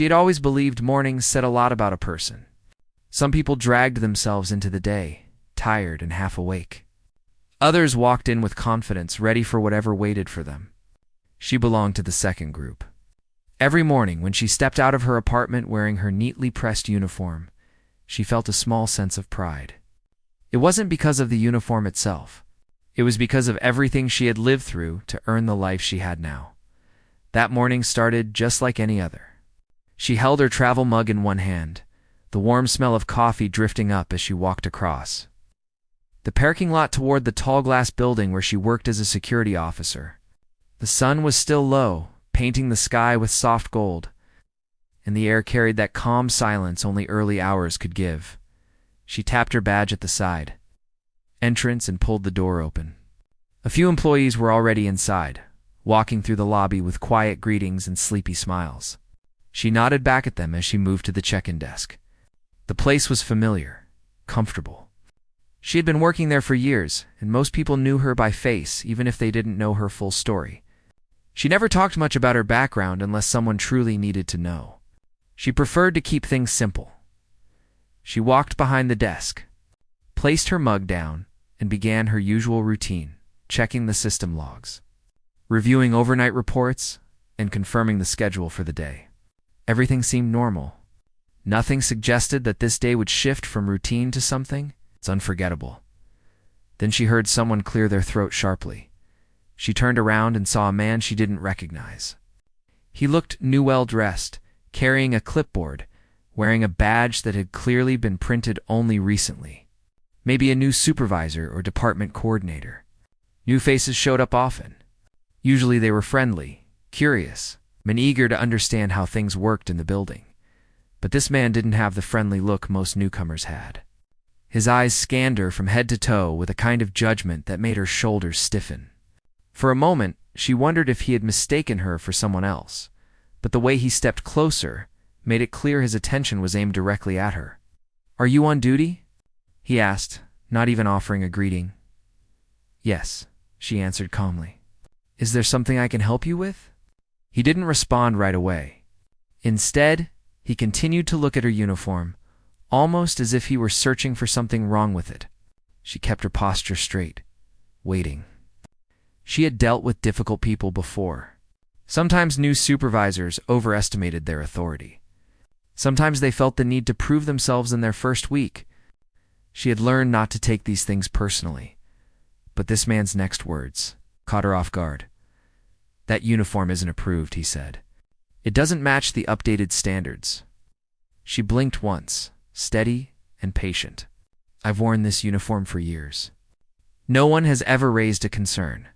She had always believed mornings said a lot about a person. Some people dragged themselves into the day, tired and half awake. Others walked in with confidence, ready for whatever waited for them. She belonged to the second group. Every morning, when she stepped out of her apartment wearing her neatly pressed uniform, she felt a small sense of pride. It wasn't because of the uniform itself. It was because of everything she had lived through to earn the life she had now. That morning started just like any other. She held her travel mug in one hand, the warm smell of coffee drifting up as she walked across the parking lot toward the tall glass building where she worked as a security officer. The sun was still low, painting the sky with soft gold, and the air carried that calm silence only early hours could give. She tapped her badge at the side entrance and pulled the door open. A few employees were already inside, walking through the lobby with quiet greetings and sleepy smiles. She nodded back at them as she moved to the check-in desk. The place was familiar, comfortable. She had been working there for years, and most people knew her by face, even if they didn't know her full story. She never talked much about her background unless someone truly needed to know. She preferred to keep things simple. She walked behind the desk, placed her mug down, and began her usual routine, checking the system logs, reviewing overnight reports, and confirming the schedule for the day. Everything seemed normal. Nothing suggested that this day would shift from routine to something. It's unforgettable. Then she heard someone clear their throat sharply. She turned around and saw a man she didn't recognize. He looked well-dressed, carrying a clipboard, wearing a badge that had clearly been printed only recently. Maybe a new supervisor or department coordinator. New faces showed up often. Usually they were friendly, curious, and eager to understand how things worked in the building. But this man didn't have the friendly look most newcomers had. His eyes scanned her from head to toe with a kind of judgment that made her shoulders stiffen. For a moment, she wondered if he had mistaken her for someone else, but the way he stepped closer made it clear his attention was aimed directly at her. "Are you on duty?" he asked, not even offering a greeting. "Yes," she answered calmly. "Is there something I can help you with?" He didn't respond right away. Instead, he continued to look at her uniform, almost as if he were searching for something wrong with it. She kept her posture straight, waiting. She had dealt with difficult people before. Sometimes new supervisors overestimated their authority. Sometimes they felt the need to prove themselves in their first week. She had learned not to take these things personally. But this man's next words caught her off guard. "That uniform isn't approved," he said. "It doesn't match the updated standards." She blinked once, steady and patient. "I've worn this uniform for years. No one has ever raised a concern.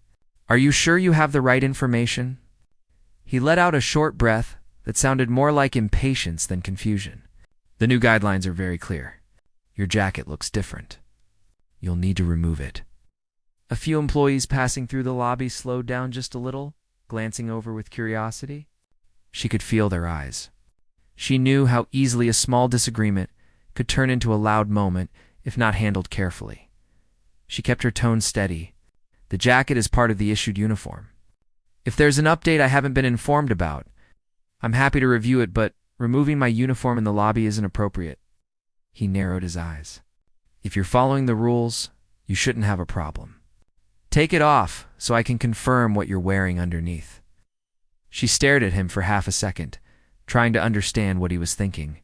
Are you sure you have the right information?" He let out a short breath that sounded more like impatience than confusion. "The new guidelines are very clear. Your jacket looks different. You'll need to remove it." A few employees passing through the lobby slowed down just a little, glancing over with curiosity. She could feel their eyes. She knew how easily a small disagreement could turn into a loud moment if not handled carefully. She kept her tone steady. "The jacket is part of the issued uniform. If there's an update I haven't been informed about, I'm happy to review it, but removing my uniform in the lobby isn't appropriate." He narrowed his eyes. "If you're following the rules, you shouldn't have a problem. Take it off so I can confirm what you're wearing underneath." She stared at him for half a second, trying to understand what he was thinking.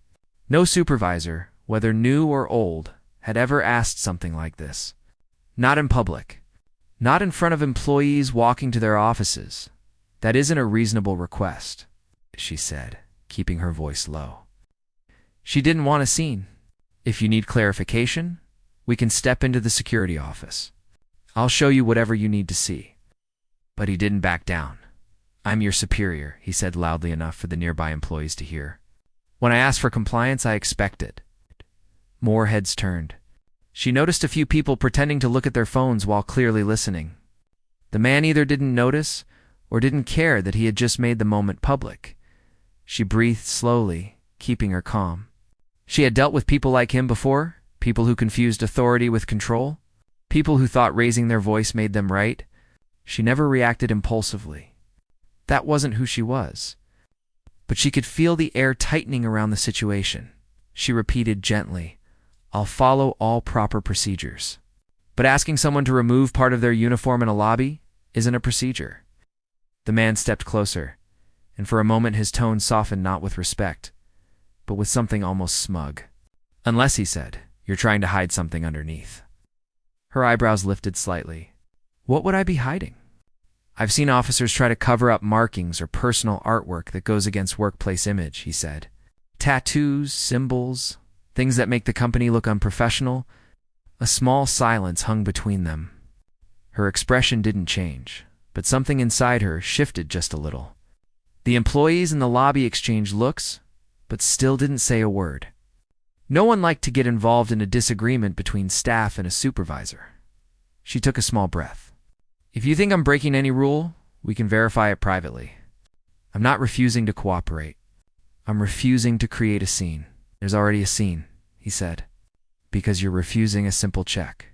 No supervisor, whether new or old, had ever asked something like this. Not in public. Not in front of employees walking to their offices. "That isn't a reasonable request," she said, keeping her voice low. She didn't want a scene. "If you need clarification, we can step into the security office. I'll show you whatever you need to see." But he didn't back down. "I'm your superior," he said loudly enough for the nearby employees to hear. "When I ask for compliance, I expect it." More heads turned. She noticed a few people pretending to look at their phones while clearly listening. The man either didn't notice or didn't care that he had just made the moment public. She breathed slowly, keeping her calm. She had dealt with people like him before, people who confused authority with control, people who thought raising their voice made them right. She never reacted impulsively. That wasn't who she was. but she could feel the air tightening around the situation. She repeated gently, "I'll follow all proper procedures." But asking someone to remove part of their uniform in a lobby isn't a procedure. The man stepped closer, and for a moment his tone softened not with respect, but with something almost smug. "Unless," he said, "you're trying to hide something underneath." Her eyebrows lifted slightly. "What would I be hiding?" "I've seen officers try to cover up markings or personal artwork that goes against workplace image," he said. "Tattoos, symbols, things that make the company look unprofessional." A small silence hung between them. Her expression didn't change, but something inside her shifted just a little. The employees in the lobby exchanged looks, but still didn't say a word. No one liked to get involved in a disagreement between staff and a supervisor. She took a small breath. "If you think I'm breaking any rule, we can verify it privately. I'm not refusing to cooperate. I'm refusing to create a scene." "There's already a scene," he said, "because you're refusing a simple check."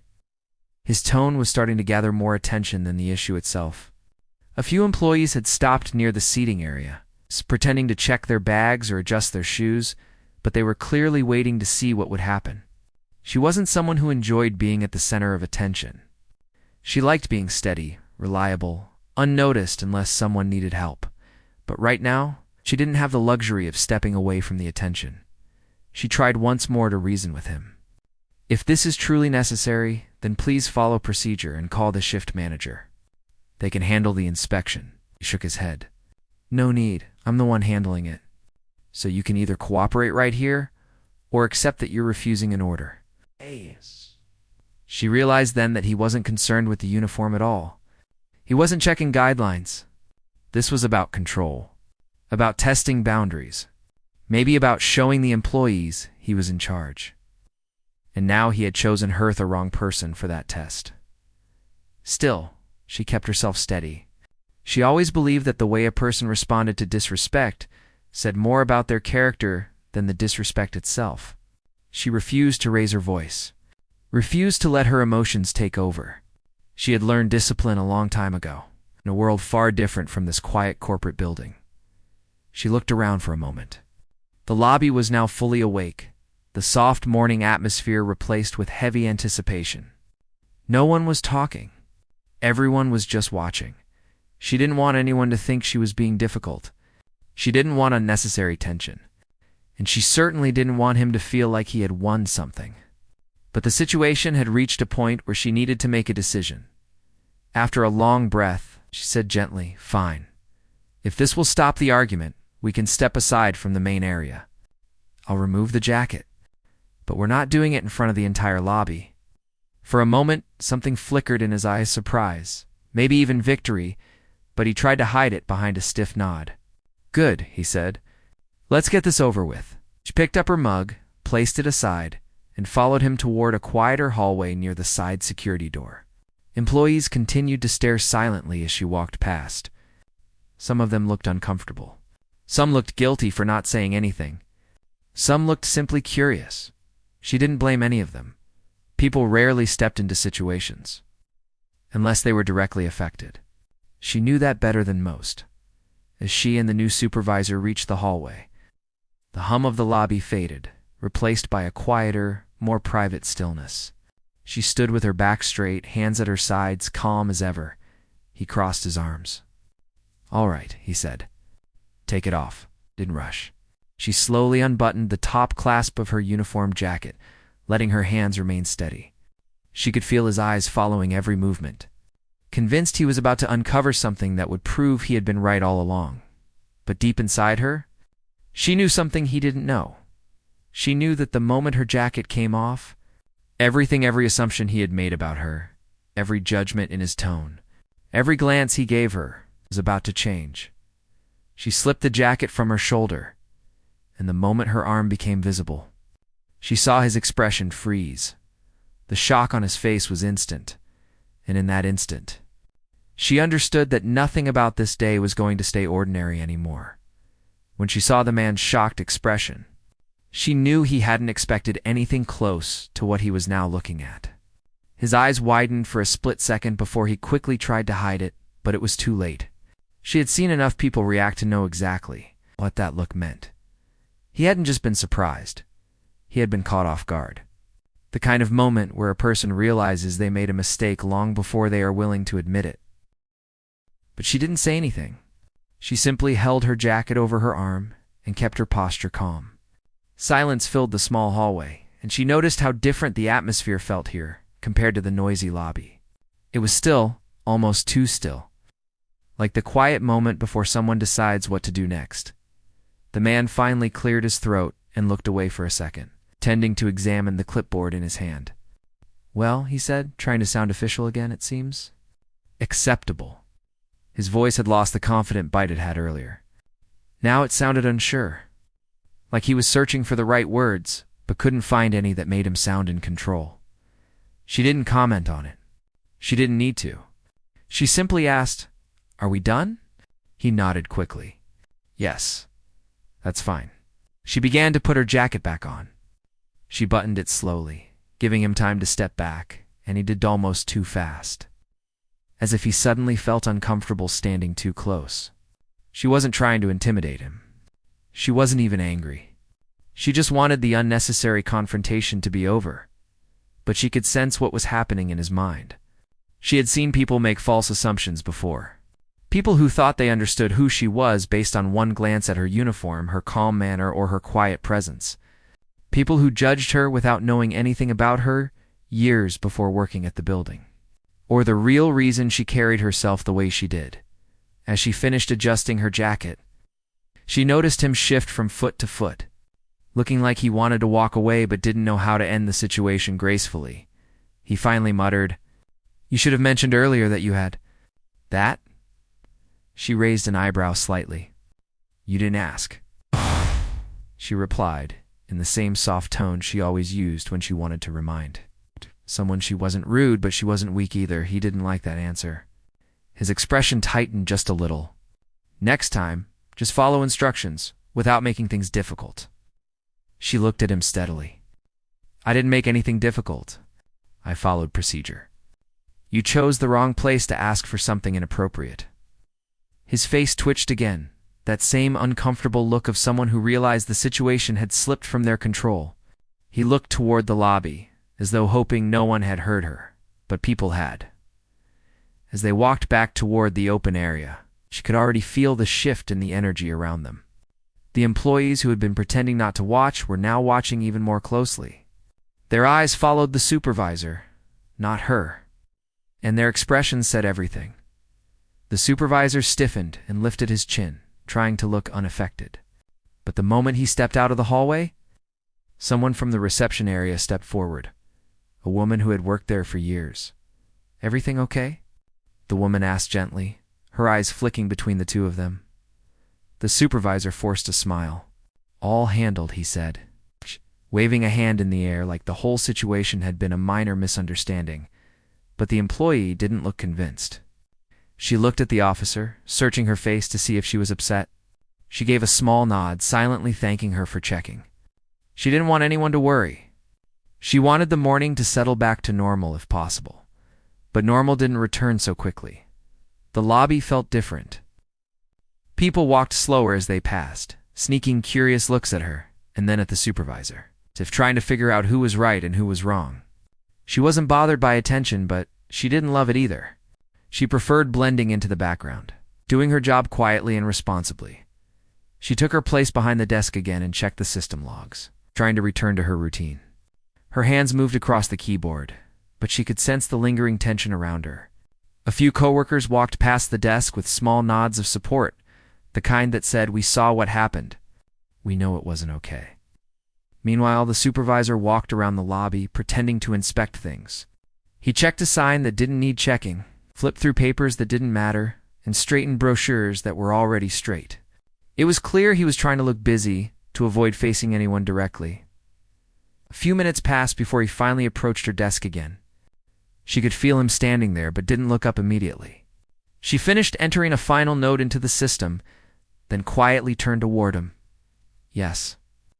His tone was starting to gather more attention than the issue itself. A few employees had stopped near the seating area, pretending to check their bags or adjust their shoes, but they were clearly waiting to see what would happen. She wasn't someone who enjoyed being at the center of attention. She liked being steady, reliable, unnoticed unless someone needed help. But right now, she didn't have the luxury of stepping away from the attention. She tried once more to reason with him. "If this is truly necessary, then please follow procedure and call the shift manager. They can handle the inspection." He shook his head. "No need. I'm the one handling it. So you can either cooperate right here, or accept that you're refusing an order." Yes. She realized then that he wasn't concerned with the uniform at all. He wasn't checking guidelines. This was about control, about testing boundaries, maybe about showing the employees he was in charge. And now he had chosen her, the wrong person, for that test. Still, she kept herself steady. She always believed that the way a person responded to disrespect said more about their character than the disrespect itself. She refused to raise her voice, refused to let her emotions take over. She had learned discipline a long time ago, in a world far different from this quiet corporate building. She looked around for a moment. The lobby was now fully awake, the soft morning atmosphere replaced with heavy anticipation. No one was talking. Everyone was just watching. She didn't want anyone to think she was being difficult. She didn't want unnecessary tension. And she certainly didn't want him to feel like he had won something. But the situation had reached a point where she needed to make a decision. After a long breath, she said gently, "Fine. If this will stop the argument, we can step aside from the main area. I'll remove the jacket. But we're not doing it in front of the entire lobby." For a moment, something flickered in his eyes, surprise, maybe even victory, but he tried to hide it behind a stiff nod. "Good," he said. "Let's get this over with." She picked up her mug, placed it aside, and followed him toward a quieter hallway near the side security door. Employees continued to stare silently as she walked past. Some of them looked uncomfortable. Some looked guilty for not saying anything. Some looked simply curious. She didn't blame any of them. People rarely stepped into situations, unless they were directly affected. She knew that better than most. As she and the new supervisor reached the hallway, the hum of the lobby faded, replaced by a quieter, more private stillness. She stood with her back straight, hands at her sides, calm as ever. He crossed his arms. "All right," he said. "Take it off." Didn't rush. She slowly unbuttoned the top clasp of her uniform jacket, letting her hands remain steady. She could feel his eyes following every movement, convinced he was about to uncover something that would prove he had been right all along. But deep inside her, she knew something he didn't know. She knew that the moment her jacket came off, every assumption he had made about her, every judgment in his tone, every glance he gave her, was about to change. She slipped the jacket from her shoulder, and the moment her arm became visible, she saw his expression freeze. The shock on his face was instant, and in that instant, she understood that nothing about this day was going to stay ordinary anymore. When she saw the man's shocked expression, she knew he hadn't expected anything close to what he was now looking at. His eyes widened for a split second before he quickly tried to hide it, but it was too late. She had seen enough people react to know exactly. what that look meant. He hadn't just been surprised. He had been caught off guard. The kind of moment where a person realizes they made a mistake long before they are willing to admit it. But she didn't say anything. She simply held her jacket over her arm and kept her posture calm. Silence filled the small hallway, and she noticed how different the atmosphere felt here compared to the noisy lobby. It was still, almost too still. Like the quiet moment before someone decides what to do next. The man finally cleared his throat and looked away for a second, tending to examine the clipboard in his hand. "Well," he said, trying to sound official again, it seems. "Acceptable." His voice had lost the confident bite it had earlier. Now it sounded unsure. Like he was searching for the right words, but couldn't find any that made him sound in control. She didn't comment on it. She didn't need to. She simply asked, "Are we done?" He nodded quickly. "Yes, that's fine." She began to put her jacket back on. She buttoned it slowly, giving him time to step back, and he did almost too fast. As if he suddenly felt uncomfortable standing too close. She wasn't trying to intimidate him. She wasn't even angry. She just wanted the unnecessary confrontation to be over. But she could sense what was happening in his mind. She had seen people make false assumptions before. People who thought they understood who she was based on one glance at her uniform, her calm manner, or her quiet presence. People who judged her without knowing anything about her years before working at the building. Or the real reason she carried herself the way she did. As she finished adjusting her jacket, she noticed him shift from foot to foot, looking like he wanted to walk away but didn't know how to end the situation gracefully. He finally muttered, "You should have mentioned earlier that you had that." She raised an eyebrow slightly. "You didn't ask." She replied, in the same soft tone she always used when she wanted to remind someone she wasn't rude, but she wasn't weak either. He didn't like that answer. His expression tightened just a little. "Next time, just follow instructions, without making things difficult." She looked at him steadily. "I didn't make anything difficult. I followed procedure. You chose the wrong place to ask for something inappropriate." His face twitched again, that same uncomfortable look of someone who realized the situation had slipped from their control. He looked toward the lobby, as though hoping no one had heard her, but people had. As they walked back toward the open area, she could already feel the shift in the energy around them. The employees who had been pretending not to watch were now watching even more closely. Their eyes followed the supervisor, not her, and their expressions said everything. The supervisor stiffened and lifted his chin, trying to look unaffected. But the moment he stepped out of the hallway, someone from the reception area stepped forward, a woman who had worked there for years. "Everything okay?" the woman asked gently, her eyes flicking between the two of them. The supervisor forced a smile. "All handled," he said, waving a hand in the air like the whole situation had been a minor misunderstanding. But the employee didn't look convinced. She looked at the officer, searching her face to see if she was upset. She gave a small nod, silently thanking her for checking. She didn't want anyone to worry. She wanted the morning to settle back to normal if possible. But normal didn't return so quickly. The lobby felt different. People walked slower as they passed, sneaking curious looks at her, and then at the supervisor, as if trying to figure out who was right and who was wrong. She wasn't bothered by attention, but she didn't love it either. She preferred blending into the background, doing her job quietly and responsibly. She took her place behind the desk again and checked the system logs, trying to return to her routine. Her hands moved across the keyboard, but she could sense the lingering tension around her. A few coworkers walked past the desk with small nods of support, the kind that said, "We saw what happened. We know it wasn't okay." Meanwhile, the supervisor walked around the lobby, pretending to inspect things. He checked a sign that didn't need checking, flipped through papers that didn't matter, and straightened brochures that were already straight. It was clear he was trying to look busy to avoid facing anyone directly. A few minutes passed before he finally approached her desk again. She could feel him standing there, but didn't look up immediately. She finished entering a final note into the system, then quietly turned toward him. "Yes?"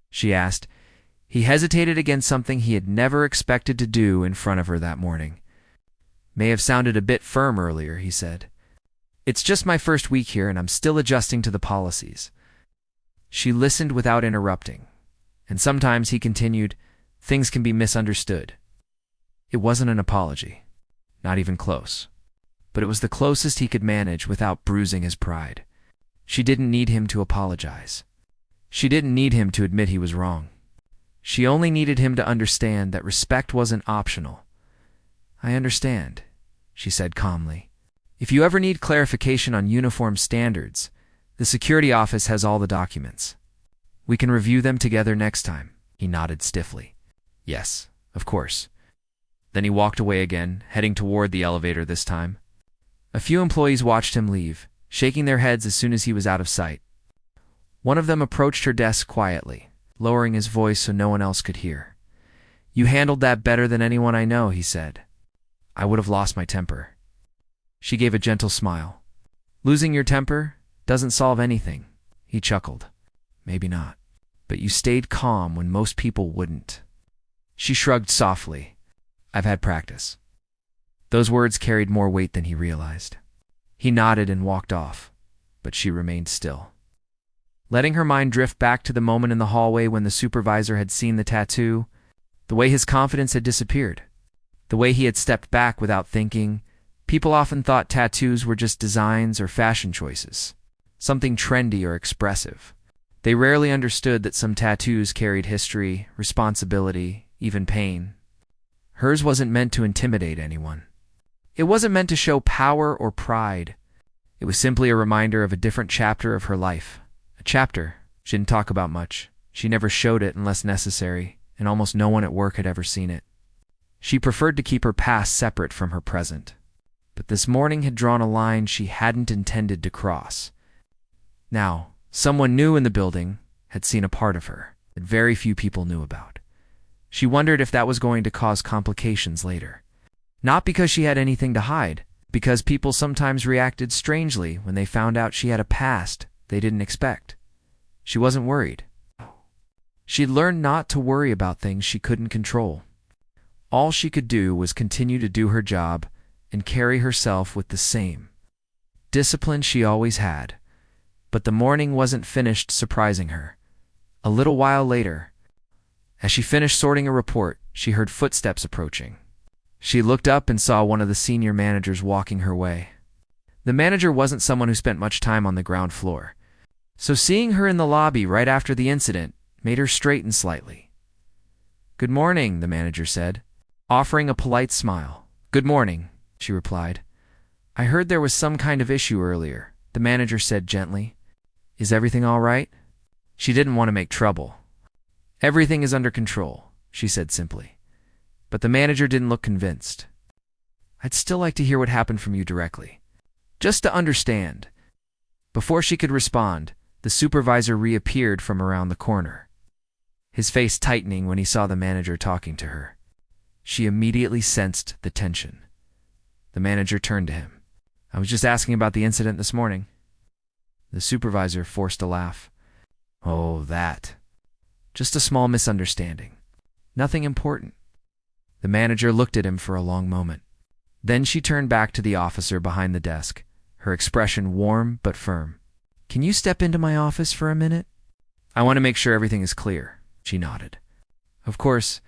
she asked. He hesitated against something he had never expected to do in front of her that morning. "May have sounded a bit firm earlier," he said. "It's just my first week here and I'm still adjusting to the policies." She listened without interrupting, and sometimes he continued, "Things can be misunderstood." It wasn't an apology, not even close, but it was the closest he could manage without bruising his pride. She didn't need him to apologize. She didn't need him to admit he was wrong. She only needed him to understand that respect wasn't optional. "I understand," she said calmly. "If you ever need clarification on uniform standards, the security office has all the documents. We can review them together next time." He nodded stiffly. "Yes, of course." Then he walked away again, heading toward the elevator this time. A few employees watched him leave, shaking their heads as soon as he was out of sight. One of them approached her desk quietly, lowering his voice so no one else could hear. "You handled that better than anyone I know," he said. "I would have lost my temper." She gave a gentle smile. "Losing your temper doesn't solve anything," he chuckled. "Maybe not. But you stayed calm when most people wouldn't." She shrugged softly. "I've had practice." Those words carried more weight than he realized. He nodded and walked off, but she remained still, letting her mind drift back to the moment in the hallway when the supervisor had seen the tattoo, the way his confidence had disappeared, the way he had stepped back without thinking. People often thought tattoos were just designs or fashion choices, something trendy or expressive. They rarely understood that some tattoos carried history, responsibility, even pain. Hers wasn't meant to intimidate anyone. It wasn't meant to show power or pride. It was simply a reminder of a different chapter of her life. A chapter she didn't talk about much. She never showed it unless necessary, and almost no one at work had ever seen it. She preferred to keep her past separate from her present. But this morning had drawn a line she hadn't intended to cross. Now, someone new in the building had seen a part of her that very few people knew about. She wondered if that was going to cause complications later. Not because she had anything to hide, because people sometimes reacted strangely when they found out she had a past they didn't expect. She wasn't worried. She'd learned not to worry about things she couldn't control. All she could do was continue to do her job and carry herself with the same discipline she always had. But the morning wasn't finished surprising her. A little while later, as she finished sorting a report, she heard footsteps approaching. She looked up and saw one of the senior managers walking her way. The manager wasn't someone who spent much time on the ground floor, so seeing her in the lobby right after the incident made her straighten slightly. "Good morning," the manager said, offering a polite smile. "Good morning," she replied. "I heard there was some kind of issue earlier," the manager said gently. "Is everything all right?" She didn't want to make trouble. "Everything is under control," she said simply. But the manager didn't look convinced. "I'd still like to hear what happened from you directly, just to understand." Before she could respond, the supervisor reappeared from around the corner, his face tightening when he saw the manager talking to her. She immediately sensed the tension. The manager turned to him. "I was just asking about the incident this morning." The supervisor forced a laugh. "Oh, that. Just a small misunderstanding. Nothing important." The manager looked at him for a long moment. Then she turned back to the officer behind the desk, her expression warm but firm. "Can you step into my office for a minute?" "I want to make sure everything is clear," she nodded. Of course,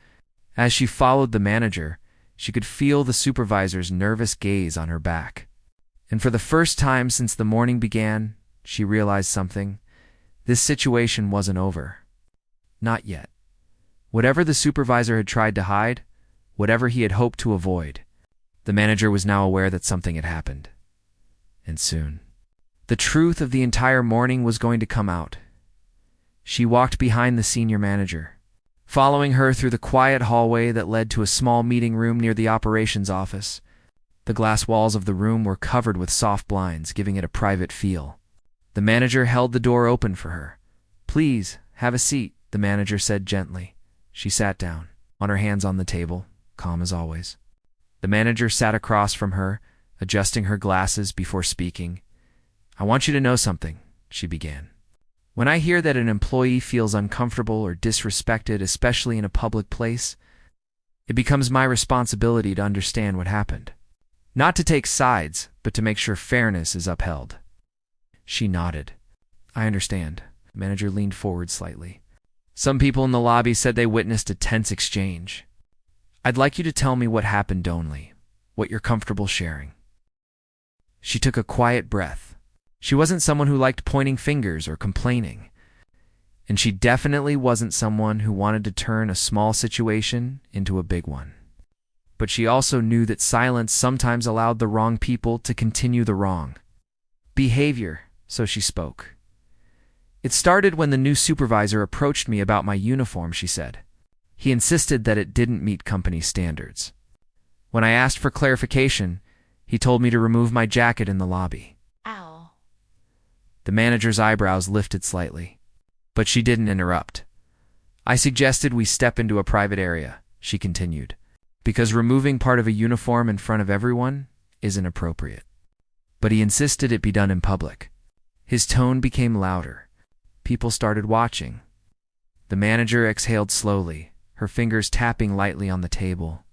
as she followed the manager, she could feel the supervisor's nervous gaze on her back. And for the first time since the morning began, she realized something. This situation wasn't over. Not yet. Whatever the supervisor had tried to hide, whatever he had hoped to avoid, the manager was now aware that something had happened. And soon. The truth of the entire morning was going to come out. She walked behind the senior manager, following her through the quiet hallway that led to a small meeting room near the operations office. The glass walls of the room were covered with soft blinds, giving it a private feel. The manager held the door open for her. "Please, have a seat," the manager said gently. She sat down, on her hands on the table, calm as always. The manager sat across from her, adjusting her glasses before speaking. "I want you to know something," she began. "When I hear that an employee feels uncomfortable or disrespected, especially in a public place, it becomes my responsibility to understand what happened. Not to take sides, but to make sure fairness is upheld." She nodded. "I understand," The manager leaned forward slightly. Some people in the lobby said they witnessed a tense exchange. I'd like you to tell me what happened only, what you're comfortable sharing. She took a quiet breath. She wasn't someone who liked pointing fingers or complaining. And she definitely wasn't someone who wanted to turn a small situation into a big one. But she also knew that silence sometimes allowed the wrong people to continue the wrong behavior, so she spoke. It started when the new supervisor approached me about my uniform, she said. He insisted that it didn't meet company standards. When I asked for clarification, he told me to remove my jacket in the lobby. Ow. The manager's eyebrows lifted slightly, but she didn't interrupt. I suggested we step into a private area, she continued, because removing part of a uniform in front of everyone isn't appropriate. But he insisted it be done in public. His tone became louder. People started watching. The manager exhaled slowly, her fingers tapping lightly on the table.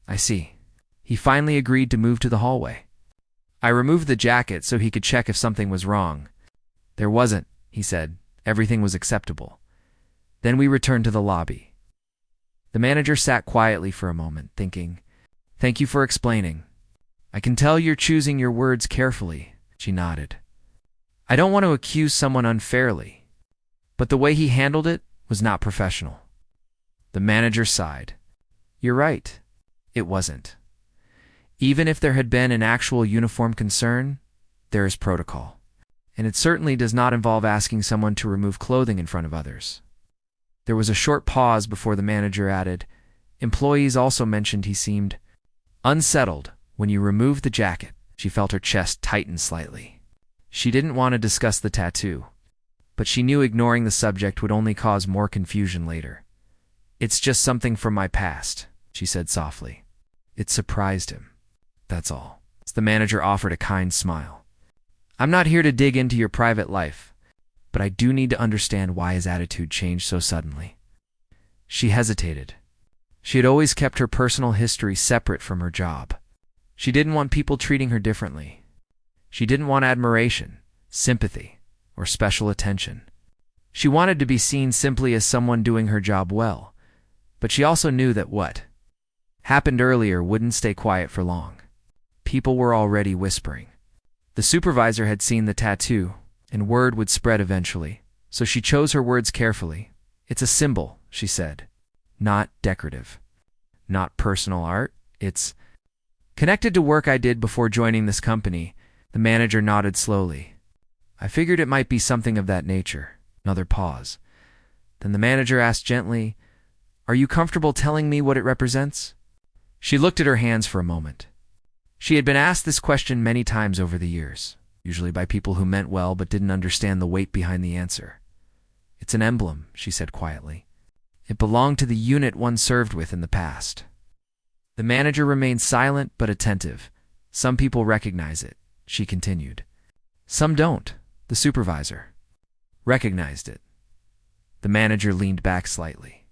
I see. He finally agreed to move to the hallway. I removed the jacket so he could check if something was wrong. There wasn't, he said. Everything was acceptable. Then we returned to the lobby. The manager sat quietly for a moment, thinking, Thank you for explaining. I can tell you're choosing your words carefully, she nodded. I don't want to accuse someone unfairly, but the way he handled it was not professional. The manager sighed. You're right. It wasn't. Even if there had been an actual uniform concern, there is protocol. And it certainly does not involve asking someone to remove clothing in front of others. There was a short pause before the manager added, Employees also mentioned he seemed unsettled when you removed the jacket. She felt her chest tighten slightly. She didn't want to discuss the tattoo, but she knew ignoring the subject would only cause more confusion later. It's just something from my past, she said softly. It surprised him. That's all. The manager offered a kind smile. I'm not here to dig into your private life, but I do need to understand why his attitude changed so suddenly. She hesitated. She had always kept her personal history separate from her job. She didn't want people treating her differently. She didn't want admiration, sympathy, or special attention. She wanted to be seen simply as someone doing her job well, but she also knew that what happened earlier wouldn't stay quiet for long. People were already whispering. The supervisor had seen the tattoo, and word would spread eventually, so she chose her words carefully. It's a symbol, she said. Not decorative. Not personal art. It's connected to work I did before joining this company. The manager nodded slowly. I figured it might be something of that nature. Another pause. Then the manager asked gently, Are you comfortable telling me what it represents? She looked at her hands for a moment. She had been asked this question many times over the years, usually by people who meant well but didn't understand the weight behind the answer. It's an emblem, she said quietly. It belonged to the unit one served with in the past. The manager remained silent but attentive. Some people recognize it, she continued. Some don't. The supervisor recognized it. The manager leaned back slightly.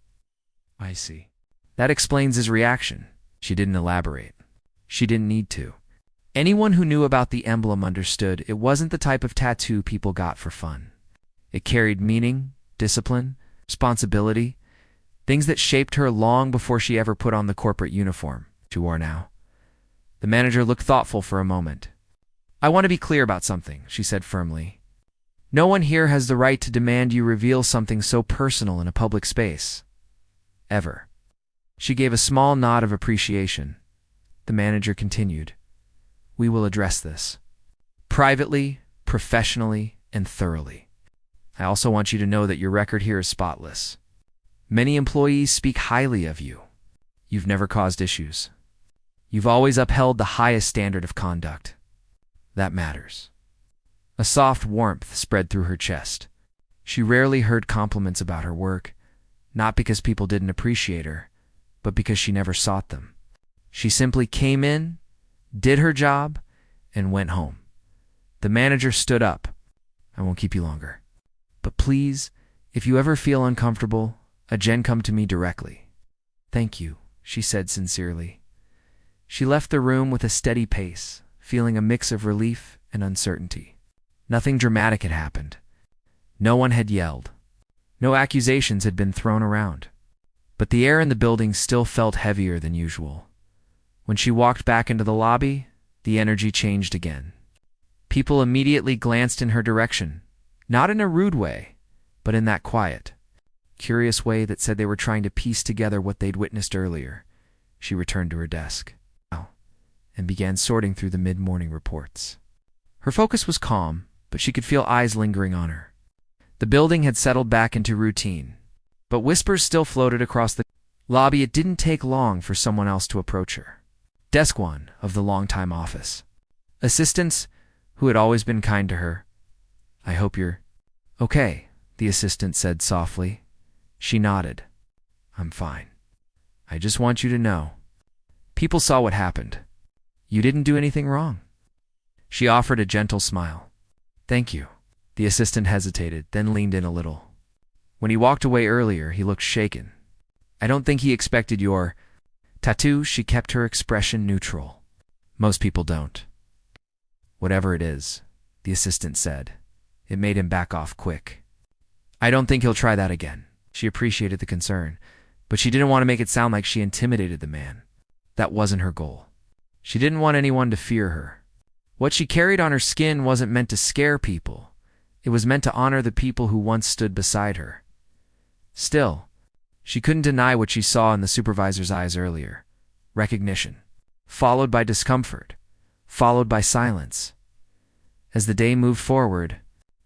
I see. That explains his reaction. She didn't elaborate. She didn't need to. Anyone who knew about the emblem understood it wasn't the type of tattoo people got for fun. It carried meaning, discipline, responsibility, things that shaped her long before she ever put on the corporate uniform she wore now. The manager looked thoughtful for a moment. I want to be clear about something, she said firmly. No one here has the right to demand you reveal something so personal in a public space. Ever. She gave a small nod of appreciation. The manager continued. We will address this. Privately, professionally, and thoroughly. I also want you to know that your record here is spotless. Many employees speak highly of you. You've never caused issues. You've always upheld the highest standard of conduct. That matters. A soft warmth spread through her chest. She rarely heard compliments about her work, not because people didn't appreciate her, but because she never sought them. She simply came in, did her job, and went home. The manager stood up. I won't keep you longer. But please, if you ever feel uncomfortable, come to me directly. Thank you, she said sincerely. She left the room with a steady pace, feeling a mix of relief and uncertainty. Nothing dramatic had happened. No one had yelled. No accusations had been thrown around. But the air in the building still felt heavier than usual. When she walked back into the lobby, the energy changed again. People immediately glanced in her direction, not in a rude way, but in that quiet, curious way that said they were trying to piece together what they'd witnessed earlier. She returned to her desk and began sorting through the mid-morning reports. Her focus was calm, but she could feel eyes lingering on her. The building had settled back into routine, but whispers still floated across the lobby. It didn't take long for someone else to approach her. Desk one of the longtime office. Assistants who had always been kind to her. "I hope you're okay," the assistant said softly. She nodded. "I'm fine. I just want you to know. People saw what happened. You didn't do anything wrong." She offered a gentle smile. "Thank you." The assistant hesitated, then leaned in a little. When he walked away earlier, he looked shaken. "I don't think he expected your tattoo." She kept her expression neutral. "Most people don't." "Whatever it is," the assistant said. It made him back off quick. "I don't think he'll try that again." She appreciated the concern, but she didn't want to make it sound like she intimidated the man. That wasn't her goal. She didn't want anyone to fear her. What she carried on her skin wasn't meant to scare people. It was meant to honor the people who once stood beside her. Still, she couldn't deny what she saw in the supervisor's eyes earlier. Recognition, followed by discomfort, followed by silence. As the day moved forward,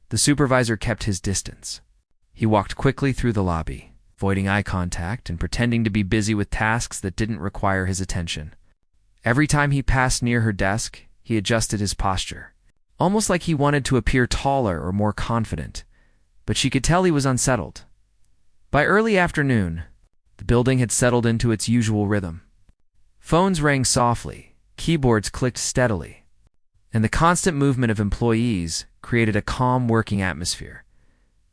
the supervisor kept his distance. He walked quickly through the lobby, avoiding eye contact and pretending to be busy with tasks that didn't require his attention. Every time he passed near her desk, he adjusted his posture, almost like he wanted to appear taller or more confident, but she could tell he was unsettled. By early afternoon, the building had settled into its usual rhythm. Phones rang softly, keyboards clicked steadily, and the constant movement of employees created a calm working atmosphere.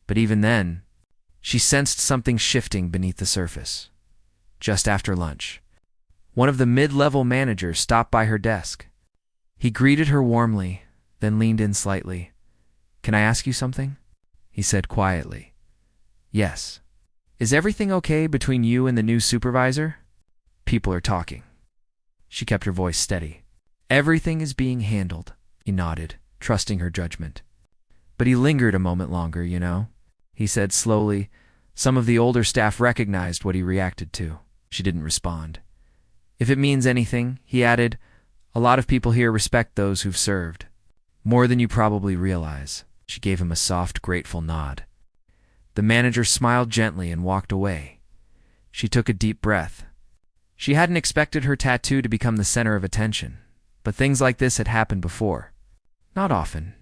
But even then, she sensed something shifting beneath the surface. Just after lunch, one of the mid-level managers stopped by her desk. He greeted her warmly, then leaned in slightly. "Can I ask you something?" he said quietly. "Yes." "Is everything okay between you and the new supervisor?" "People are talking." She kept her voice steady. "Everything is being handled," he nodded, trusting her judgment. "But he lingered a moment longer, you know," he said slowly. Some of the older staff recognized what he reacted to. She didn't respond. "If it means anything," he added, "a lot of people here respect those who've served. More than you probably realize." She gave him a soft, grateful nod. The manager smiled gently and walked away. She took a deep breath. She hadn't expected her tattoo to become the center of attention, but things like this had happened before. Not often,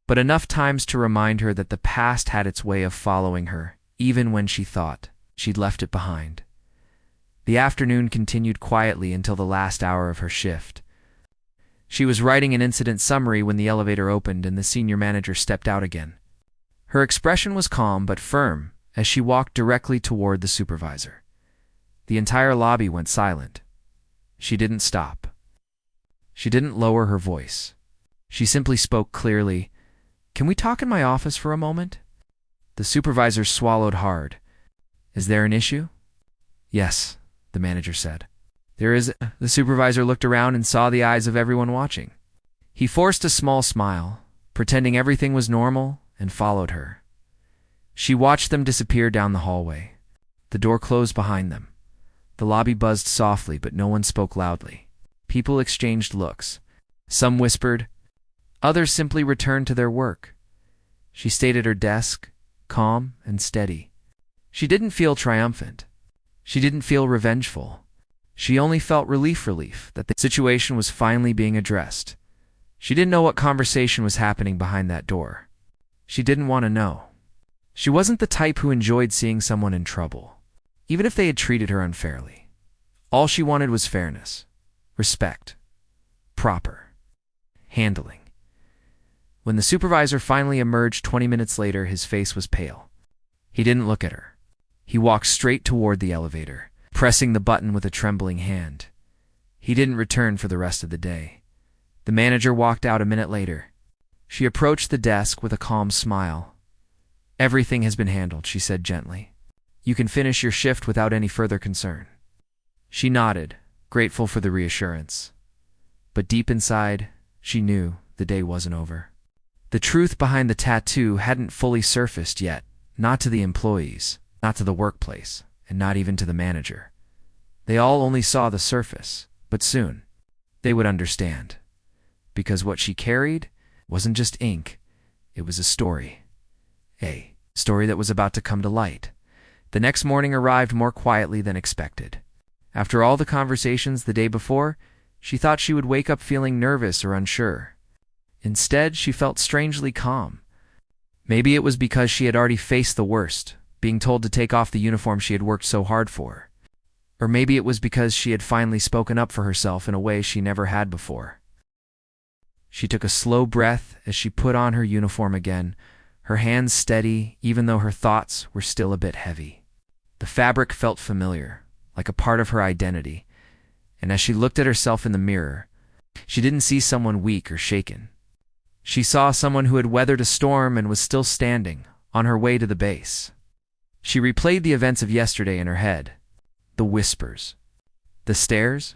but enough times to remind her that the past had its way of following her, even when she thought she'd left it behind. The afternoon continued quietly until the last hour of her shift. She was writing an incident summary when the elevator opened and the senior manager stepped out again. Her expression was calm but firm as she walked directly toward the supervisor. The entire lobby went silent. She didn't stop. She didn't lower her voice. She simply spoke clearly. "Can we talk in my office for a moment?" The supervisor swallowed hard. "Is there an issue?" "Yes," the manager said. "There is." The supervisor looked around and saw the eyes of everyone watching. He forced a small smile, pretending everything was normal, and followed her. She watched them disappear down the hallway. The door closed behind them. The lobby buzzed softly, but no one spoke loudly. People exchanged looks. Some whispered. Others simply returned to their work. She stayed at her desk, calm and steady. She didn't feel triumphant. She didn't feel revengeful. She only felt relief that the situation was finally being addressed. She didn't know what conversation was happening behind that door. She didn't want to know. She wasn't the type who enjoyed seeing someone in trouble, even if they had treated her unfairly. All she wanted was fairness, respect, proper handling. When the supervisor finally emerged 20 minutes later, his face was pale. He didn't look at her. He walked straight toward the elevator, pressing the button with a trembling hand. He didn't return for the rest of the day. The manager walked out a minute later. She approached the desk with a calm smile. Everything has been handled, she said gently. You can finish your shift without any further concern. She nodded, grateful for the reassurance. But deep inside, she knew the day wasn't over. The truth behind the tattoo hadn't fully surfaced yet, not to the employees, not to the workplace, and not even to the manager. They all only saw the surface, but soon they would understand. Because what she carried wasn't just ink, it was a story. A story that was about to come to light. The next morning arrived more quietly than expected. After all the conversations the day before, she thought she would wake up feeling nervous or unsure. Instead, she felt strangely calm. Maybe it was because she had already faced the worst, being told to take off the uniform she had worked so hard for. Or maybe it was because she had finally spoken up for herself in a way she never had before. She took a slow breath as she put on her uniform again, her hands steady even though her thoughts were still a bit heavy. The fabric felt familiar, like a part of her identity, and as she looked at herself in the mirror, she didn't see someone weak or shaken. She saw someone who had weathered a storm and was still standing, on her way to the base. She replayed the events of yesterday in her head. The whispers. The stares.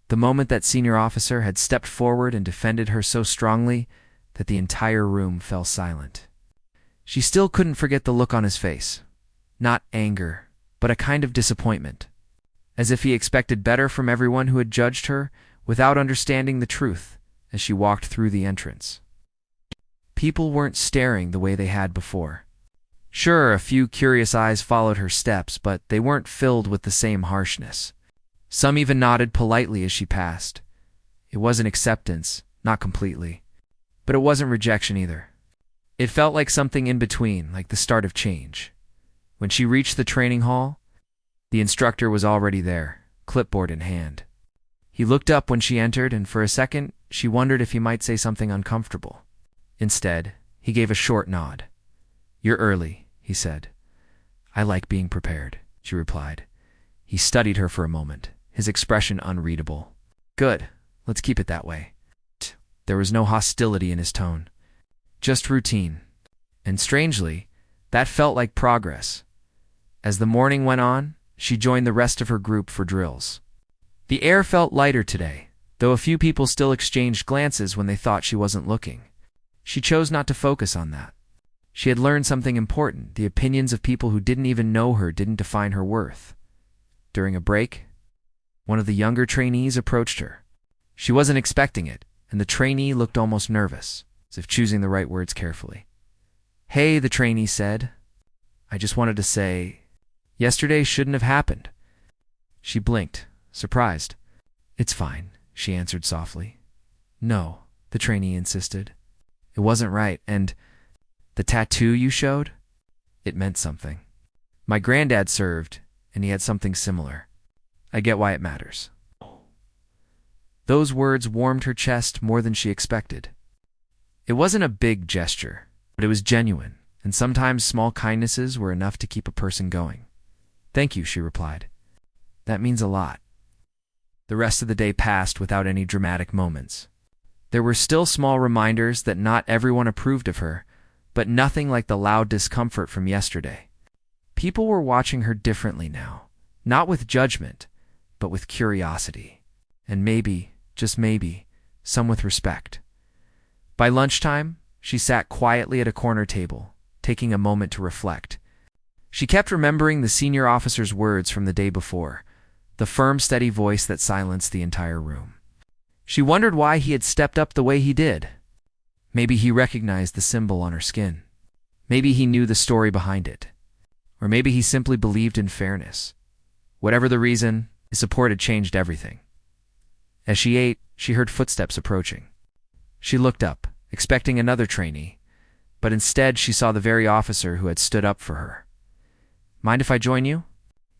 The moment that senior officer had stepped forward and defended her so strongly that the entire room fell silent. She still couldn't forget the look on his face. Not anger, but a kind of disappointment. As if he expected better from everyone who had judged her without understanding the truth as she walked through the entrance. People weren't staring the way they had before. Sure, a few curious eyes followed her steps, but they weren't filled with the same harshness. Some even nodded politely as she passed. It wasn't acceptance, not completely. But it wasn't rejection either. It felt like something in between, like the start of change. When she reached the training hall, the instructor was already there, clipboard in hand. He looked up when she entered, and for a second, she wondered if he might say something uncomfortable. Instead, he gave a short nod. "You're early," he said. "I like being prepared," she replied. He studied her for a moment, his expression unreadable. "Good. Let's keep it that way." There was no hostility in his tone, just routine. And strangely, that felt like progress. As the morning went on, she joined the rest of her group for drills. The air felt lighter today, though a few people still exchanged glances when they thought she wasn't looking. She chose not to focus on that. She had learned something important. The opinions of people who didn't even know her didn't define her worth. During a break, one of the younger trainees approached her. She wasn't expecting it, and the trainee looked almost nervous, as if choosing the right words carefully. "Hey," the trainee said. "I just wanted to say, yesterday shouldn't have happened." She blinked, surprised. "It's fine," she answered softly. "No," the trainee insisted. "It wasn't right, and the tattoo you showed? It meant something. My granddad served, and he had something similar. I get why it matters." Those words warmed her chest more than she expected. It wasn't a big gesture, but it was genuine, and sometimes small kindnesses were enough to keep a person going. "Thank you," she replied. "That means a lot." The rest of the day passed without any dramatic moments. There were still small reminders that not everyone approved of her, but nothing like the loud discomfort from yesterday. People were watching her differently now, not with judgment, but with curiosity, and maybe, just maybe, some with respect. By lunchtime, she sat quietly at a corner table, taking a moment to reflect. She kept remembering the senior officer's words from the day before, the firm, steady voice that silenced the entire room. She wondered why he had stepped up the way he did. Maybe he recognized the symbol on her skin. Maybe he knew the story behind it. Or maybe he simply believed in fairness. Whatever the reason, his support had changed everything. As she ate, she heard footsteps approaching. She looked up, expecting another trainee, but instead she saw the very officer who had stood up for her. "Mind if I join you?"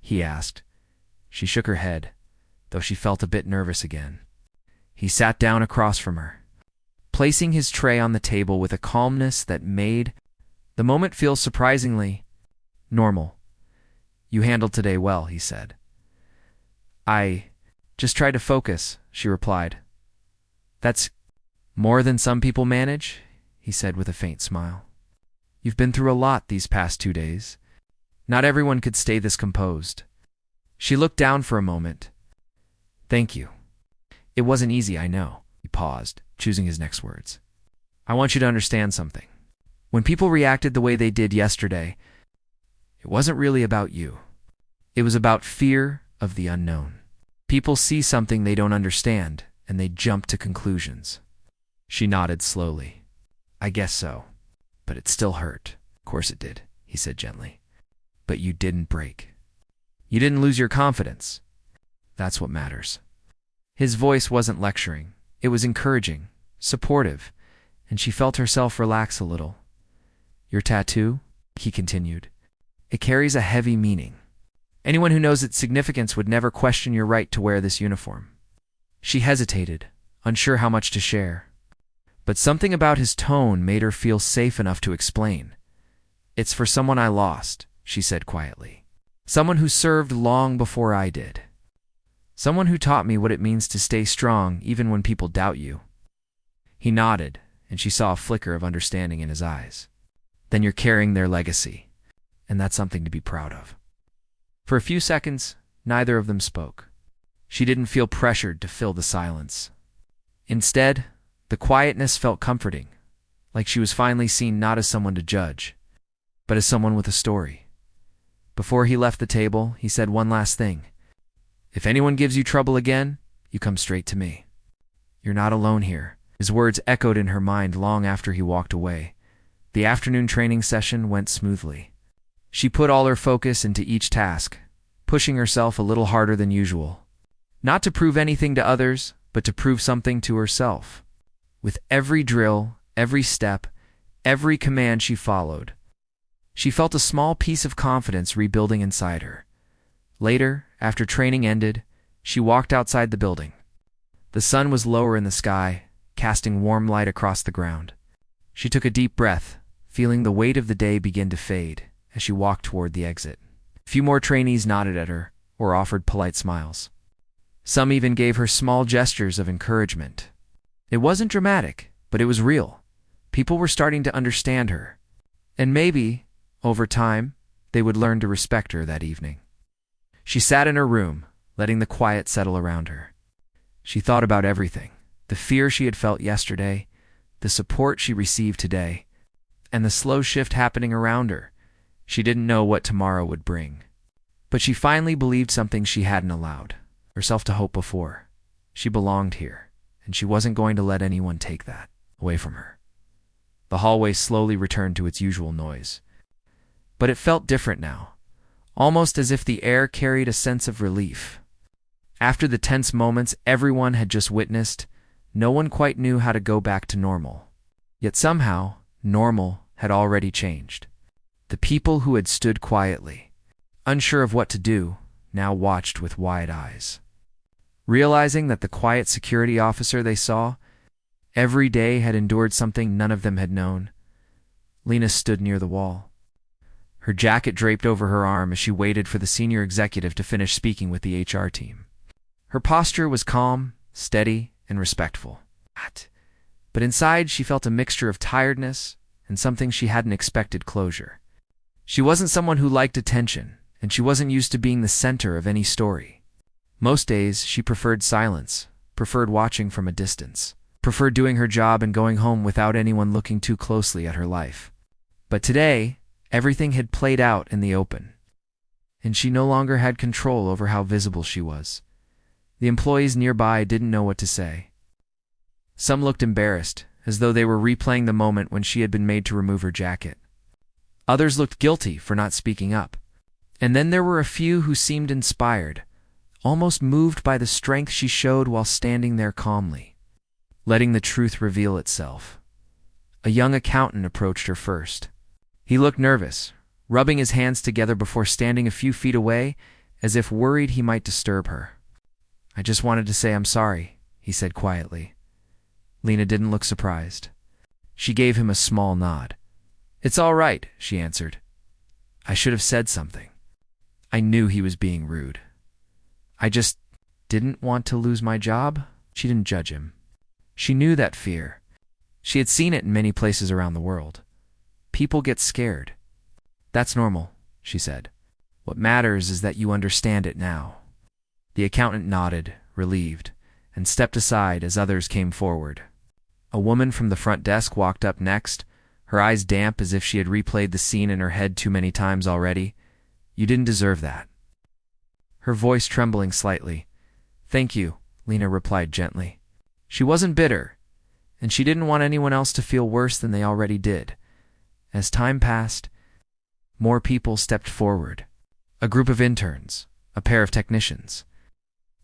he asked. She shook her head, though she felt a bit nervous again. He sat down across from her, placing his tray on the table with a calmness that made the moment feel surprisingly normal. "You handled today well," he said. "I just tried to focus," she replied. "That's more than some people manage," he said with a faint smile. You've been through a lot these past 2 days. Not everyone could stay this composed. She looked down for a moment. Thank you. It wasn't easy, I know. He paused, choosing his next words. I want you to understand something. When people reacted the way they did yesterday, it wasn't really about you. It was about fear of the unknown. People see something they don't understand, and they jump to conclusions. She nodded slowly. I guess so. But it still hurt. Of course it did, he said gently. But you didn't break. You didn't lose your confidence. That's what matters. His voice wasn't lecturing. It was encouraging, supportive, and she felt herself relax a little. Your tattoo, he continued, it carries a heavy meaning. Anyone who knows its significance would never question your right to wear this uniform. She hesitated, unsure how much to share. But something about his tone made her feel safe enough to explain. It's for someone I lost, she said quietly. Someone who served long before I did. Someone who taught me what it means to stay strong even when people doubt you. He nodded, and she saw a flicker of understanding in his eyes. Then you're carrying their legacy, and that's something to be proud of. For a few seconds, neither of them spoke. She didn't feel pressured to fill the silence. Instead, the quietness felt comforting, like she was finally seen not as someone to judge, but as someone with a story. Before he left the table, he said one last thing. If anyone gives you trouble again, you come straight to me. You're not alone here. His words echoed in her mind long after he walked away. The afternoon training session went smoothly. She put all her focus into each task, pushing herself a little harder than usual. Not to prove anything to others, but to prove something to herself. With every drill, every step, every command she followed, she felt a small piece of confidence rebuilding inside her. Later, after training ended, she walked outside the building. The sun was lower in the sky, casting warm light across the ground. She took a deep breath, feeling the weight of the day begin to fade as she walked toward the exit. A few more trainees nodded at her or offered polite smiles. Some even gave her small gestures of encouragement. It wasn't dramatic, but it was real. People were starting to understand her. And maybe, over time, they would learn to respect her that evening. She sat in her room, letting the quiet settle around her. She thought about everything. The fear she had felt yesterday, the support she received today, and the slow shift happening around her. She didn't know what tomorrow would bring. But she finally believed something she hadn't allowed herself to hope before. She belonged here, and she wasn't going to let anyone take that away from her. The hallway slowly returned to its usual noise. But it felt different now, almost as if the air carried a sense of relief. After the tense moments everyone had just witnessed, no one quite knew how to go back to normal. Yet somehow, normal had already changed. The people who had stood quietly, unsure of what to do, now watched with wide eyes. Realizing that the quiet security officer they saw every day had endured something none of them had known, Lena stood near the wall. Her jacket draped over her arm as she waited for the senior executive to finish speaking with the HR team. Her posture was calm, steady, and respectful. But inside she felt a mixture of tiredness and something she hadn't expected closure. She wasn't someone who liked attention, and she wasn't used to being the center of any story. Most days she preferred silence, preferred watching from a distance, preferred doing her job and going home without anyone looking too closely at her life. But today, everything had played out in the open, and she no longer had control over how visible she was. The employees nearby didn't know what to say. Some looked embarrassed, as though they were replaying the moment when she had been made to remove her jacket. Others looked guilty for not speaking up. And then there were a few who seemed inspired, almost moved by the strength she showed while standing there calmly, letting the truth reveal itself. A young accountant approached her first. He looked nervous, rubbing his hands together before standing a few feet away, as if worried he might disturb her. I just wanted to say I'm sorry, he said quietly. Lena didn't look surprised. She gave him a small nod. It's all right, she answered. I should have said something. I knew he was being rude. I just didn't want to lose my job. She didn't judge him. She knew that fear. She had seen it in many places around the world. People get scared. That's normal, she said. What matters is that you understand it now. The accountant nodded, relieved, and stepped aside as others came forward. A woman from the front desk walked up next, her eyes damp as if she had replayed the scene in her head too many times already. You didn't deserve that. Her voice trembling slightly. Thank you, Lena replied gently. She wasn't bitter, and she didn't want anyone else to feel worse than they already did. As time passed, more people stepped forward. A group of interns, a pair of technicians.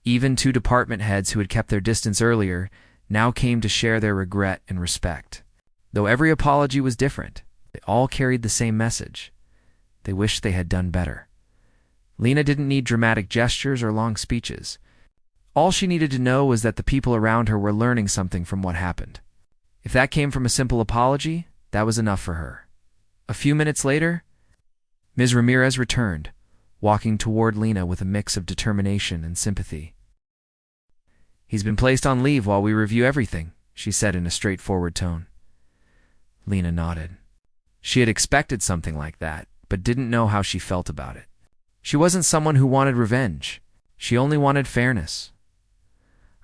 Even 2 department heads who had kept their distance earlier now came to share their regret and respect. Though every apology was different, they all carried the same message. They wished they had done better. Lena didn't need dramatic gestures or long speeches. All she needed to know was that the people around her were learning something from what happened. If that came from a simple apology, that was enough for her. A few minutes later, Ms. Ramirez returned, walking toward Lena with a mix of determination and sympathy. He's been placed on leave while we review everything, she said in a straightforward tone. Lena nodded. She had expected something like that, but didn't know how she felt about it. She wasn't someone who wanted revenge. She only wanted fairness.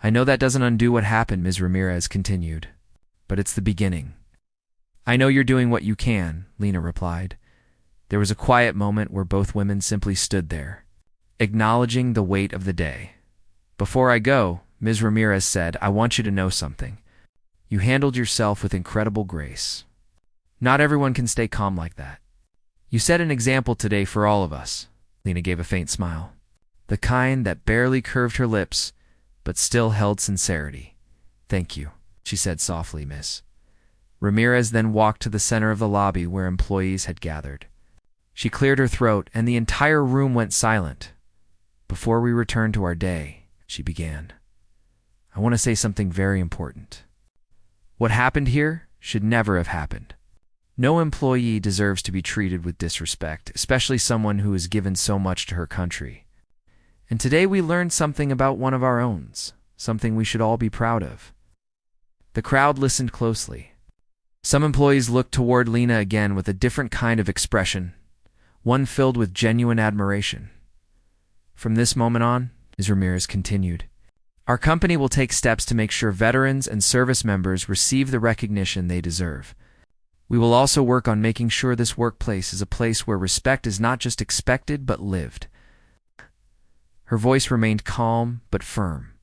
I know that doesn't undo what happened, Ms. Ramirez continued, but it's the beginning. I know you're doing what you can, Lena replied. There was a quiet moment where both women simply stood there, acknowledging the weight of the day. Before I go, Ms. Ramirez said, I want you to know something. You handled yourself with incredible grace. Not everyone can stay calm like that. You set an example today for all of us. Lena gave a faint smile. The kind that barely curved her lips, but still held sincerity. Thank you, she said softly, Miss. Ramirez then walked to the center of the lobby where employees had gathered. She cleared her throat, and the entire room went silent. Before we return to our day, she began, I want to say something very important. What happened here should never have happened. No employee deserves to be treated with disrespect, especially someone who has given so much to her country. And today we learned something about one of our own, something we should all be proud of. The crowd listened closely. Some employees looked toward Lena again with a different kind of expression, one filled with genuine admiration. From this moment on, Ms. Ramirez continued, our company will take steps to make sure veterans and service members receive the recognition they deserve. We will also work on making sure this workplace is a place where respect is not just expected but lived. Her voice remained calm but firm,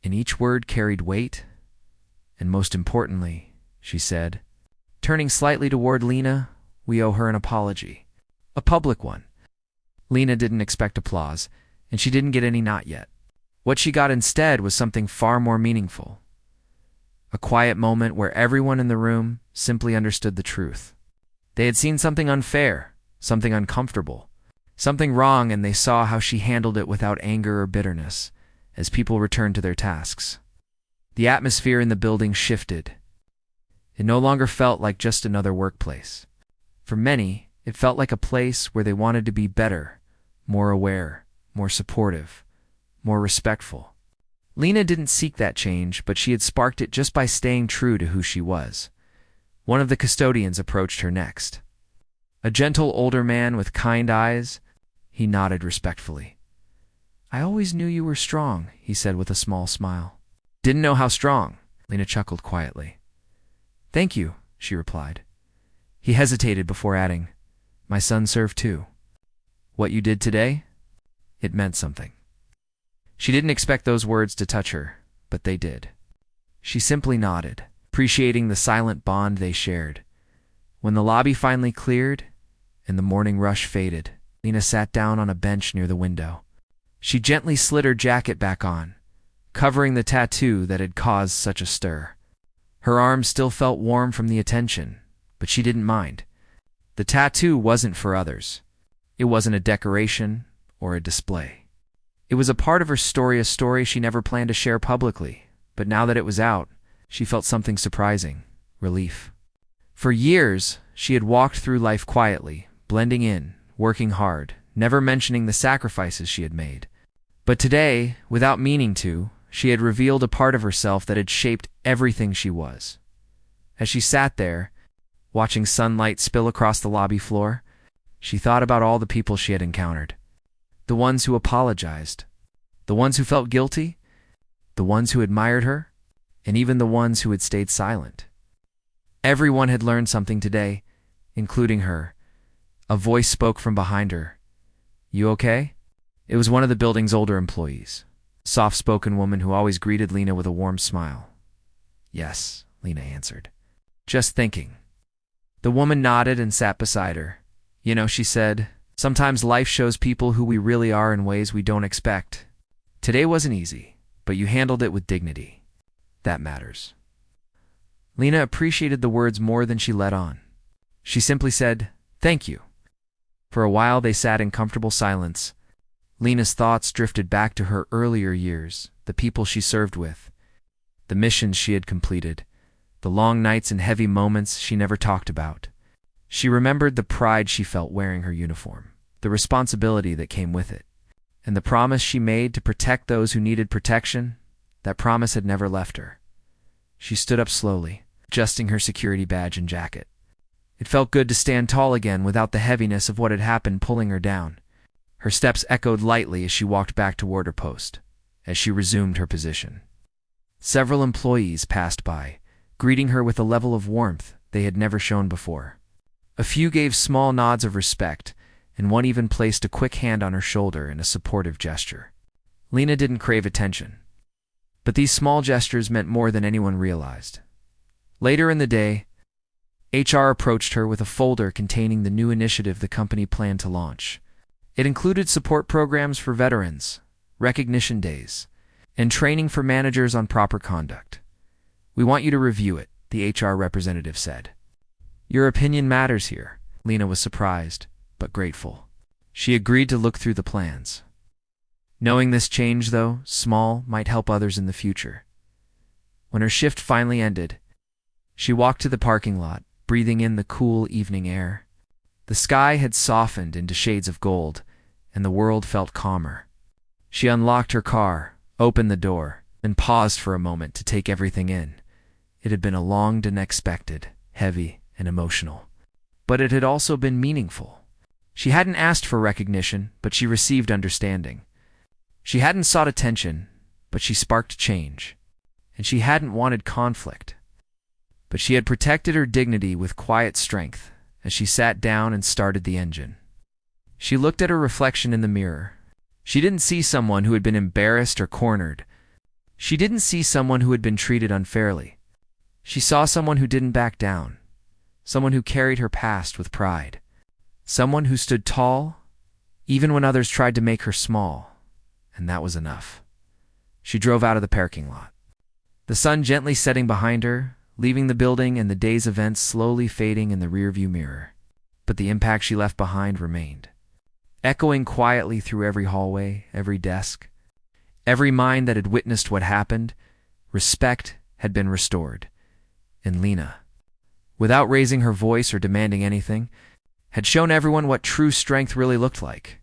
and each word carried weight. And most importantly, she said, turning slightly toward Lena, we owe her an apology. A public one. Lena didn't expect applause, and she didn't get any not yet. What she got instead was something far more meaningful. A quiet moment where everyone in the room simply understood the truth. They had seen something unfair, something uncomfortable, something wrong, and they saw how she handled it without anger or bitterness as people returned to their tasks. The atmosphere in the building shifted. It no longer felt like just another workplace. For many, it felt like a place where they wanted to be better, more aware, more supportive, more respectful. Lena didn't seek that change, but she had sparked it just by staying true to who she was. One of the custodians approached her next. A gentle older man with kind eyes, he nodded respectfully. I always knew you were strong, he said with a small smile. Didn't know how strong, Lena chuckled quietly. Thank you, she replied. He hesitated before adding, my son served too. What you did today? It meant something. She didn't expect those words to touch her, but they did. She simply nodded, appreciating the silent bond they shared. When the lobby finally cleared and the morning rush faded, Lena sat down on a bench near the window. She gently slid her jacket back on, covering the tattoo that had caused such a stir. Her arms still felt warm from the attention, but she didn't mind. The tattoo wasn't for others. It wasn't a decoration or a display. It was a part of her story, a story she never planned to share publicly, but now that it was out, she felt something surprising, relief. For years, she had walked through life quietly, blending in, working hard, never mentioning the sacrifices she had made. But today, without meaning to, she had revealed a part of herself that had shaped everything she was. As she sat there, watching sunlight spill across the lobby floor. She thought about all the people she had encountered. The ones who apologized, the ones who felt guilty, the ones who admired her, and even the ones who had stayed silent. Everyone had learned something today, including her. A voice spoke from behind her. "You okay?" It was one of the building's older employees, a soft-spoken woman who always greeted Lena with a warm smile. "Yes," Lena answered. "Just thinking." The woman nodded and sat beside her. "You know," she said, "sometimes life shows people who we really are in ways we don't expect. Today wasn't easy, but you handled it with dignity. That matters." Lena appreciated the words more than she let on. She simply said, "Thank you." For a while they sat in comfortable silence. Lena's thoughts drifted back to her earlier years, the people she served with, the missions she had completed, the long nights and heavy moments she never talked about. She remembered the pride she felt wearing her uniform, the responsibility that came with it, and the promise she made to protect those who needed protection. That promise had never left her. She stood up slowly, adjusting her security badge and jacket. It felt good to stand tall again without the heaviness of what had happened pulling her down. Her steps echoed lightly as she walked back toward her post, as she resumed her position. Several employees passed by, greeting her with a level of warmth they had never shown before. A few gave small nods of respect, and one even placed a quick hand on her shoulder in a supportive gesture. Lena didn't crave attention, but these small gestures meant more than anyone realized. Later in the day, HR approached her with a folder containing the new initiative the company planned to launch. It included support programs for veterans, recognition days, and training for managers on proper conduct. "We want you to review it," the HR representative said. "Your opinion matters here." Lena was surprised, but grateful. She agreed to look through the plans, knowing this change, though small, might help others in the future. When her shift finally ended, she walked to the parking lot, breathing in the cool evening air. The sky had softened into shades of gold, and the world felt calmer. She unlocked her car, opened the door, and paused for a moment to take everything in. It had been a long and unexpected, heavy and emotional. But it had also been meaningful. She hadn't asked for recognition, but she received understanding. She hadn't sought attention, but she sparked change. And she hadn't wanted conflict, but she had protected her dignity with quiet strength as she sat down and started the engine. She looked at her reflection in the mirror. She didn't see someone who had been embarrassed or cornered. She didn't see someone who had been treated unfairly. She saw someone who didn't back down, someone who carried her past with pride, someone who stood tall even when others tried to make her small, and that was enough. She drove out of the parking lot, the sun gently setting behind her, leaving the building and the day's events slowly fading in the rearview mirror. But the impact she left behind remained, echoing quietly through every hallway, every desk, every mind that had witnessed what happened. Respect had been restored, and Lena, without raising her voice or demanding anything, had shown everyone what true strength really looked like.